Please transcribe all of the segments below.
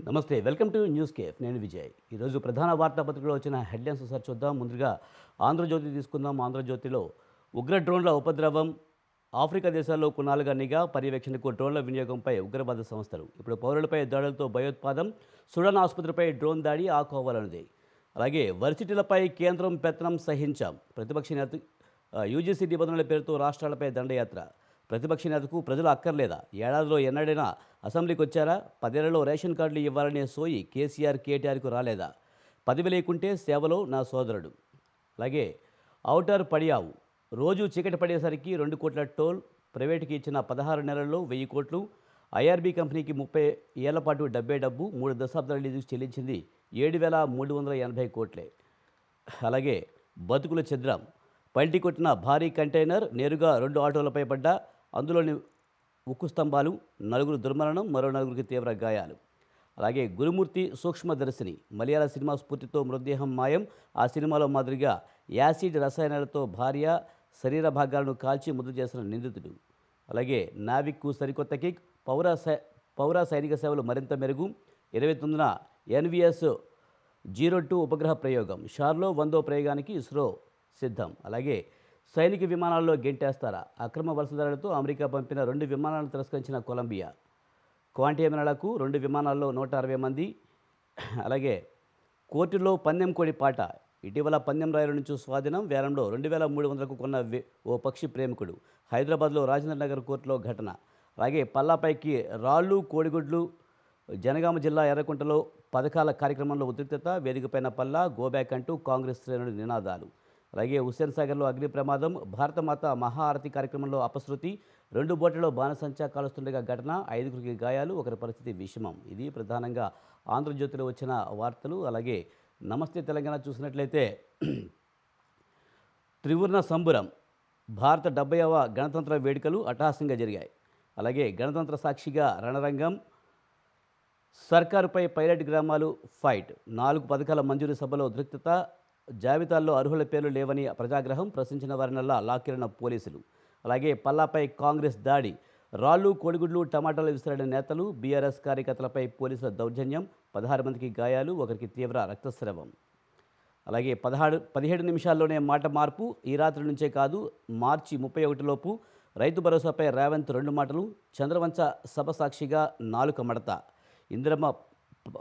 నమస్తే. Welcome to news cafe. నేను విజయ్. ఈరోజు ప్రధాన వార్తాపత్రికలో వచ్చిన హెడ్లైన్స్ ఒకసారి చూద్దాం. ముందుగా ఆంధ్రజ్యోతి తీసుకుందాం. ఆంధ్రజ్యోతిలో ఉగ్ర డ్రోన్ల ఉపద్రవం, ఆఫ్రికా దేశాల్లో కొన్నాళ్ళుగా నిఘా పర్యవేక్షణకు డ్రోన్ల వినియోగంపై ఉగ్రవాద సంస్థలు. ఇప్పుడు పౌరులపై దాడులతో భయోత్పాదం, సుడాన్ ఆసుపత్రిపై డ్రోన్ దాడి ఆకోవాలన్నది. అలాగే వర్సిటీలపై కేంద్రం పెత్తనం సహించాం. ప్రతిపక్ష నేత యూజీసీ నిబంధనల పేరుతో రాష్ట్రాలపై దండయాత్ర. ప్రతిపక్ష నేతకు ప్రజలు అక్కర్లేదా? ఏడాదిలో ఎన్నడైనా అసెంబ్లీకి వచ్చారా? 10 ఏళ్లలో రేషన్ కార్డులు ఇవ్వాలనే సోయి కేసీఆర్, కేటీఆర్కు రాలేదా? పదవి లేకుంటే సేవలో నా సోదరుడు. అలాగే ఔటర్ పడియావు. రోజు చీకటి పడేసరికి 2 కోట్ల టోల్, ప్రైవేటుకి ఇచ్చిన 16 నెలల్లో 1000 కోట్లు, ఐఆర్బీ కంపెనీకి 30 ఏళ్ల పాటు డబ్బు 3 దశాబ్దాల లీజుకు చెల్లించింది 7,380 కోట్లే. అలాగే బతుకుల ఛిద్రం. పల్టీ కొట్టిన భారీ కంటైనర్ నేరుగా 2 ఆటోలపై పడ్డా అందులోని ఉక్కు స్తంభాలు, 4 దుర్మరణం, మరో 4కి తీవ్ర గాయాలు. అలాగే గురుమూర్తి సూక్ష్మదర్శిని. మలయాళ సినిమా స్ఫూర్తితో మృతదేహం మాయం. ఆ సినిమాలో మాదిరిగా యాసిడ్ రసాయనాలతో భార్య శరీర భాగాలను కాల్చి ముద్ద చేసిన నిందితుడు. అలాగే నావిక్కు సరికొత్త కిక్. పౌర సైనిక సేవలు మరింత మెరుగు. 29న ఎన్విఎస్ 02 ఉపగ్రహ ప్రయోగం. షార్లో 100వ ప్రయోగానికి ఇస్రో సిద్ధం. అలాగే సైనిక విమానాల్లో గెంటేస్తారా? అక్రమ వలసదారులతో అమెరికా పంపిన 2 విమానాలను తిరస్కరించిన కొలంబియా. క్వాంటియమినాలకు 2 విమానాల్లో 160 మంది. అలాగే కోర్టులో పందెం కోడి పాట. ఇటీవల పందెం రాయుల నుంచి స్వాధీనం. వేలంలో 2,300కు కొన్న ఓ పక్షి ప్రేమికుడు. హైదరాబాద్లో రాజేంద్ర నగర్ కోర్టులో ఘటన. అలాగే పల్లాపైకి రాళ్ళు, కోడిగుడ్లు. జనగామ జిల్లా ఎర్రకుంటలో పథకాల కార్యక్రమంలో ఉద్రిక్తత. వేదికపైన పల్లా, గోబ్యాక్ అంటూ కాంగ్రెస్ శ్రేణుల నినాదాలు. అలాగే హుస్సేన్ సాగర్లో అగ్ని ప్రమాదం. భారతమాత మహాఆరతి కార్యక్రమంలో అపశృతి. 2 బోట్లలో బాణసంచా కాలుస్తుండగా ఘటన. 5గురికి గాయాలు, ఒకరి పరిస్థితి విషమం. ఇది ప్రధానంగా ఆంధ్రజ్యోతిలో వచ్చిన వార్తలు. అలాగే నమస్తే తెలంగాణ చూసినట్లయితే త్రివర్ణ సంబురం. భారత 70వ గణతంత్ర వేడుకలు అట్టహాసంగా జరిగాయి. అలాగే గణతంత్ర సాక్షిగా రణరంగం. సర్కారుపై పైలట్ గ్రామాలు ఫైట్. 4 పథకాల మంజూరు సభలో ఉద్రిక్తత. జాబితాల్లో అర్హుల పేర్లు లేవని ప్రజాగ్రహం. ప్రశ్నించిన వారినల్లా లాక్కెళ్లిన పోలీసులు. అలాగే పల్లాపై కాంగ్రెస్ దాడి. రాళ్ళు, కోడిగుడ్లు, టమాటాలు విసిరిన నేతలు. బీఆర్ఎస్ కార్యకర్తలపై పోలీసుల దౌర్జన్యం. 16 మందికి గాయాలు, ఒకరికి తీవ్ర రక్తస్రావం. అలాగే 17 నిమిషాల్లోనే మాట మార్పు. ఈ రాత్రి నుంచే కాదు, మార్చి 31లోపు. రైతు భరోసాపై రేవంత్ 2 మాటలు. చంద్రవంచ సభ సాక్షిగా నాలుక మడత. ఇందిరమ్మ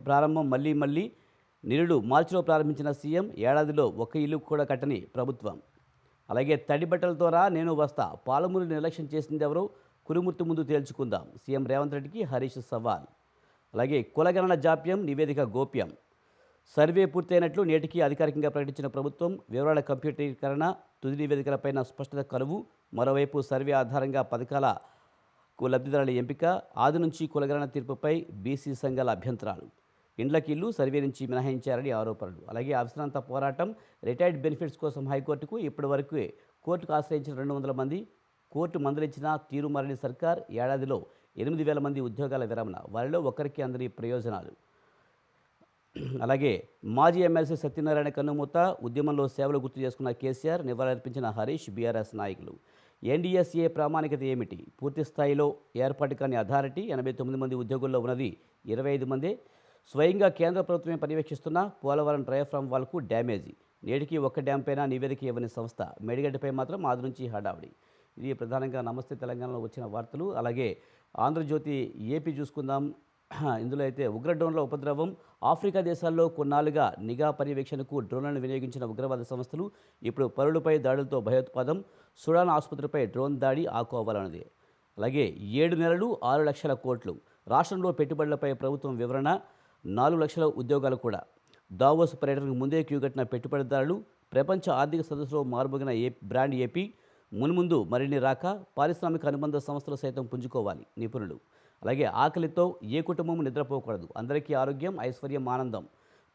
ప్రారంభం మళ్ళీ. నిరుడు మార్చిలో ప్రారంభించిన సీఎం. ఏడాదిలో ఒక్క ఇల్లు కూడా కట్టని ప్రభుత్వం. అలాగే తడి బట్టలతో రా నేను వస్తా. పాలమూరు నిర్లక్ష్యం చేసింది ఎవరో కురుమూర్తి ముందు తేల్చుకుందాం. సీఎం రేవంత్ రెడ్డికి హరీష్ సవాల్. అలాగే కులగణన జాప్యం, నివేదిక గోప్యం. సర్వే పూర్తయినట్లు నేటికి అధికారికంగా ప్రకటించిన ప్రభుత్వం. వివరాల కంప్యూటరీకరణ, తుది నివేదికలపైన స్పష్టత కరువు. మరోవైపు సర్వే ఆధారంగా పథకాలకు లబ్ధిదారుల ఎంపిక. ఆది నుంచి కులగణన తీర్పుపై బీసీ సంఘాల అభ్యంతరాలు. ఇండ్లకి ఇల్లు సర్వే నుంచి మినహాయించారని ఆరోపణలు. అలాగే అవిశ్రాంత పోరాటం. రిటైర్డ్ బెనిఫిట్స్ కోసం హైకోర్టుకు. ఇప్పటి వరకు కోర్టుకు ఆశ్రయించిన 200 మంది. కోర్టు మందలించిన తీరు మారని సర్కార్. ఏడాదిలో 8,000 మంది ఉద్యోగాల విరమణ. వారిలో ఒక్కరికి అందని ప్రయోజనాలు. అలాగే మాజీ ఎమ్మెల్సీ సత్యనారాయణ కన్నుమూత. ఉద్యమంలో సేవలు గుర్తు చేసుకున్న కేసీఆర్. నివాళులర్పించిన హరీష్, బీఆర్ఎస్ నాయకులు. ఎన్డీఎస్ఏ ప్రామాణికత ఏమిటి? పూర్తి స్థాయిలో ఏర్పాటు కాని అథారిటీ. 89 మంది ఉద్యోగుల్లో ఉన్నది 25 మందే. స్వయంగా కేంద్ర ప్రభుత్వమే పర్యవేక్షిస్తున్న పోలవరం డయాఫ్రామ్ వాల్కు డ్యామేజీ. నేటికి ఒక్క డ్యామ్ పైన నివేదిక ఇవ్వని సంస్థ. మేడిగడ్డపై మాత్రం ఆది నుంచి హడావిడి. ఇది ప్రధానంగా నమస్తే తెలంగాణలో వచ్చిన వార్తలు. అలాగే ఆంధ్రజ్యోతి ఏపీ చూసుకుందాం. ఇందులో అయితే ఉగ్ర డ్రోన్ల ఉపద్రవం. ఆఫ్రికా దేశాల్లో కొన్నాళ్ళుగా నిఘా పర్యవేక్షణకు డ్రోన్లను వినియోగించిన ఉగ్రవాద సంస్థలు ఇప్పుడు పౌరులపై దాడులతో భయోత్పాదం. సుడాన్ ఆసుపత్రిపై డ్రోన్ దాడి ఆకోవాలన్నది. అలాగే 7 నెలలు 6 లక్షల కోట్లు. రాష్ట్రంలో పెట్టుబడులపై ప్రభుత్వం వివరణ. 4 లక్షల ఉద్యోగాలు కూడా. దావోస్ పర్యటనకు ముందే క్యూగట్టిన పెట్టుబడిదారులు. ప్రపంచ ఆర్థిక సదస్సులో మారుమోగిన బ్రాండ్ ఏపీ. మున్ముందు మరిన్ని రాక. పారిశ్రామిక అనుబంధ సంస్థలు సైతం పుంజుకోవాలి నిపుణులు. అలాగే ఆకలితో ఏ కుటుంబం నిద్రపోకూడదు. అందరికీ ఆరోగ్యం, ఐశ్వర్యం, ఆనందం.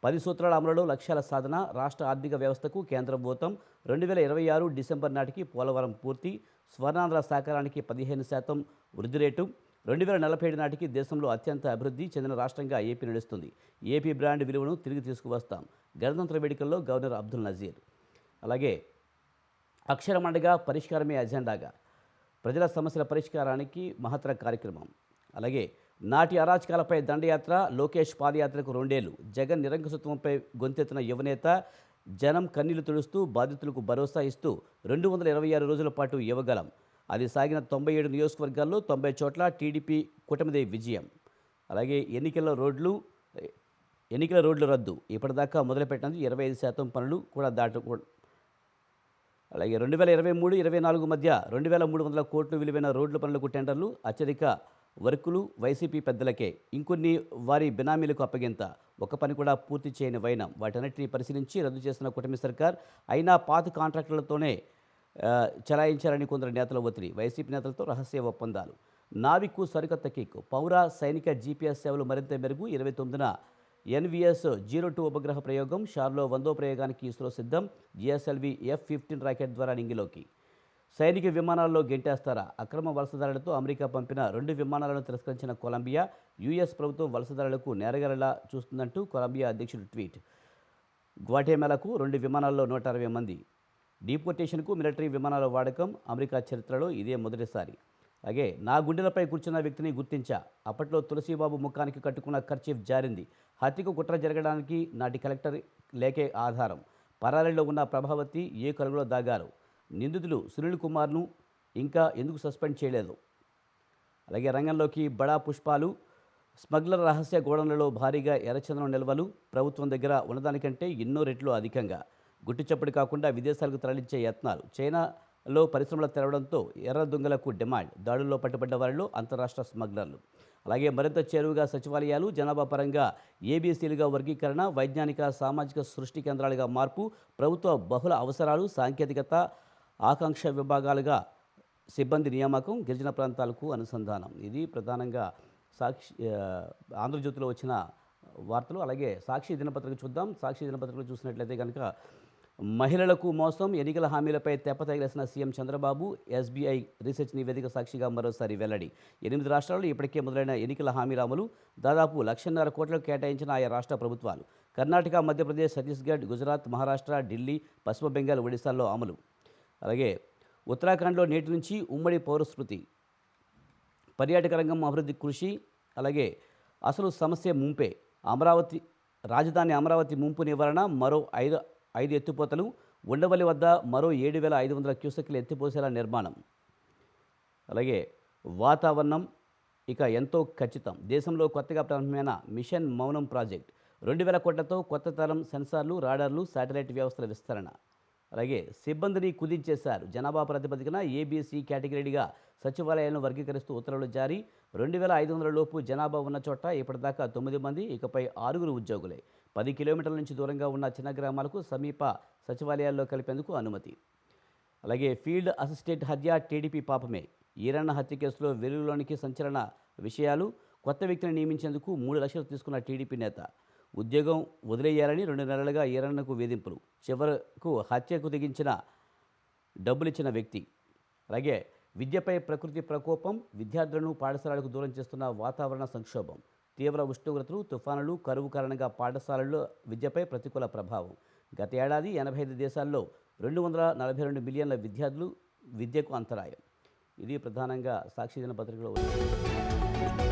10 సూత్రాల అమలులో లక్ష్యాల సాధన. రాష్ట్ర ఆర్థిక వ్యవస్థకు కేంద్రం ఊతం. 2026 డిసెంబర్ నాటికి పోలవరం పూర్తి. స్వర్ణాంధ్ర సాకారానికి 15% వృద్ధి రేటు. 2047 నాటికి దేశంలో అత్యంత అభివృద్ధి చెందిన రాష్ట్రంగా ఏపీ నడుస్తుంది. ఏపీ బ్రాండ్ విలువను తిరిగి తీసుకువస్తాం. గణతంత్ర వేడుకల్లో గవర్నర్ అబ్దుల్ నజీర్. అలాగే అక్షరమండగా పరిష్కారమే అజెండాగా. ప్రజల సమస్యల పరిష్కారానికి మహత్తర కార్యక్రమం. అలాగే నాటి అరాచకాలపై దండయాత్ర, లోకేష్ పాదయాత్రకు 2 ఏళ్లు. జగన్ నిరంకుశత్వంపై గొంతెత్తిన యువనేత జనం కన్నీళ్లు తుడుస్తూ బాధితులకు భరోసా ఇస్తూ 226 రోజుల పాటు ఇవ్వగలం. అది సాగిన 97 నియోజకవర్గాల్లో 90 చోట్ల టీడీపీ కూటమిదే విజయం. అలాగే ఎన్నికల రోడ్లు రద్దు. ఇప్పటిదాకా మొదలుపెట్టినది 25% పనులు కూడా అలాగే 2023-24 మధ్య 2300 కోట్ల విలువైన రోడ్ల పనులకు టెండర్లు, అత్యధిక వర్కులు వైసీపీ పెద్దలకే. ఇంకొన్ని వారి బినామీలకు అప్పగింత. ఒక పని కూడా పూర్తి చేయని వైనం. వాటన్నిటిని పరిశీలించి రద్దు చేసిన కూటమి సర్కార్ అయినా పాత కాంట్రాక్టులతోనే చలాయించారని కొందరు నేతల ఒత్తిడి. వైసీపీ నేతలతో రహస్య ఒప్పందాలు. నావికు సరికొత్త కిక్. పౌర సైనిక జీపీఎస్ సేవలు మరింత మెరుగు. 29న ఎన్వీఎస్ 02 ఉపగ్రహ ప్రయోగం. షార్లో 100వ ప్రయోగానికి ఇస్రో సిద్ధం. జిఎస్ఎల్వి F-15 రాకెట్ ద్వారా నింగిలోకి. సైనిక విమానాల్లో గెంటేస్తారా? అక్రమ వలసదారులతో అమెరికా పంపిన 2 విమానాలను తిరస్కరించిన కొలంబియా. యుఎస్ ప్రభుత్వం వలసదారులకు నేరగాళ్లలా చూస్తుందంటూ కొలంబియా అధ్యక్షుడు ట్వీట్. గ్వాటెమాలాకు 2 విమానాల్లో 160 మంది. డీపోర్టేషన్కు మిలిటరీ విమానాల వాడకం అమెరికా చరిత్రలో ఇదే మొదటిసారి. అలాగే నా గుండెలపై కూర్చున్న వ్యక్తిని గుర్తించా. అప్పట్లో తులసిబాబు ముఖానికి కట్టుకున్న కర్చీఫ్ జారింది. హత్యకు కుట్ర జరగడానికి నాటి కలెక్టర్ లేఖే ఆధారం. పరారీలో ఉన్న ప్రభావతి ఏ కలుగులో దాగారు. నిందితులు సునీల్ కుమార్ను ఇంకా ఎందుకు సస్పెండ్ చేయలేదు? అలాగే రంగంలోకి బడా పుష్పాలు. స్మగ్లర్ రహస్య గోడౌన్లలో భారీగా ఎర్రచందనం నిల్వలు. ప్రభుత్వం దగ్గర ఉన్నదానికంటే ఎన్నో రెట్లు అధికంగా. గుట్టుచప్పుడు కాకుండా విదేశాలకు తరలించే యత్నాలు. చైనాలో పరిశ్రమలు తెరవడంతో ఎర్ర దొంగలకు డిమాండ్. దాడుల్లో పట్టుబడ్డ వారిలో అంతరాష్ట్ర స్మగ్లర్లు. అలాగే మరింత చేరువుగా సచివాలయాలు. జనాభా పరంగా ఏబీసీలుగా వర్గీకరణ. వైజ్ఞానిక సామాజిక సృష్టి కేంద్రాలుగా మార్పు. ప్రభుత్వ బహుళ అవసరాలు, సాంకేతికత, ఆకాంక్ష విభాగాలుగా సిబ్బంది నియామకం. గిరిజన ప్రాంతాలకు అనుసంధానం. ఇది ప్రధానంగా ఆంధ్రజ్యోతిలో వచ్చిన వార్తలు. అలాగే సాక్షి దినపత్రిక చూద్దాం. సాక్షి దినపత్రికలు చూసినట్లయితే కనుక మహిళలకు మోసం, ఎన్నికల హామీలపై తెప్పతగిలేసిన సీఎం చంద్రబాబు. ఎస్బీఐ రీసెర్చ్ నివేదిక సాక్షిగా మరోసారి వెల్లడి. 8 రాష్ట్రాల్లో ఇప్పటికే మొదలైన ఎన్నికల హామీల అమలు. దాదాపు 1,50,000 కోట్లకు కేటాయించిన ఆయా రాష్ట్ర ప్రభుత్వాలు. కర్ణాటక, మధ్యప్రదేశ్, ఛత్తీస్గఢ్, గుజరాత్, మహారాష్ట్ర, ఢిల్లీ, పశ్చిమ బెంగాల్, ఒడిశాల్లో అమలు. అలాగే ఉత్తరాఖండ్లో నేటి నుంచి ఉమ్మడి పౌరస్మృతి. పర్యాటక రంగం అభివృద్ధి కృషి. అలాగే అసలు సమస్య ముంపే. రాజధాని అమరావతి ముంపు నివారణ. మరో 5 ఎత్తిపోతలు. ఉండవల్లి వద్ద మరో 7,500 క్యూసెక్ల ఎత్తిపోసేలా నిర్మాణం. అలాగే వాతావరణం ఇక ఎంతో ఖచ్చితం. దేశంలో కొత్తగా ప్రారంభమైన మిషన్ మౌనం ప్రాజెక్ట్. 2,000 కోట్లతో కొత్త తరం సెన్సార్లు, రాడార్లు, శాటిలైట్ వ్యవస్థల విస్తరణ. అలాగే సిబ్బందిని కుదించేశారు. జనాభా ప్రాతిపదికన ఏబీసీ కేటగిరీగా సచివాలయాలను వర్గీకరిస్తూ ఉత్తర్వులు జారీ. 2,500 లోపు జనాభా ఉన్న చోట ఇప్పటిదాకా 9 మంది, ఇకపై 6 ఉద్యోగులే. 10 కిలోమీటర్ల నుంచి దూరంగా ఉన్న చిన్న గ్రామాలకు సమీప సచివాలయాల్లో కలిపేందుకు అనుమతి. అలాగే ఫీల్డ్ అసిస్టెంట్ హత్య టీడీపీ పాపమే. ఈరన్న హత్య కేసులో వెలుగులోనికి సంచలన విషయాలు. కొత్త వ్యక్తిని నియమించేందుకు 3 లక్షలు తీసుకున్న టీడీపీ నేత. ఉద్యోగం వదిలేయాలని 2 నెలలుగా ఈరన్నకు వేధింపులు. చివరకు హత్యకు తెగించిన డబ్బులిచ్చిన వ్యక్తి. అలాగే విద్యపై ప్రకృతి ప్రకోపం. విద్యార్థులను పాఠశాలలకు దూరం చేస్తున్న వాతావరణ సంక్షోభం. తీవ్ర ఉష్ణోగ్రతలు, తుఫానులు, కరువు కారణంగా పాఠశాలల్లో విద్యపై ప్రతికూల ప్రభావం. గత ఏడాది 85 దేశాల్లో 242 మిలియన్ల విద్యార్థులు విద్యకు అంతరాయం. ఇది ప్రధానంగా సాక్షి దినపత్రికలో ఉంది.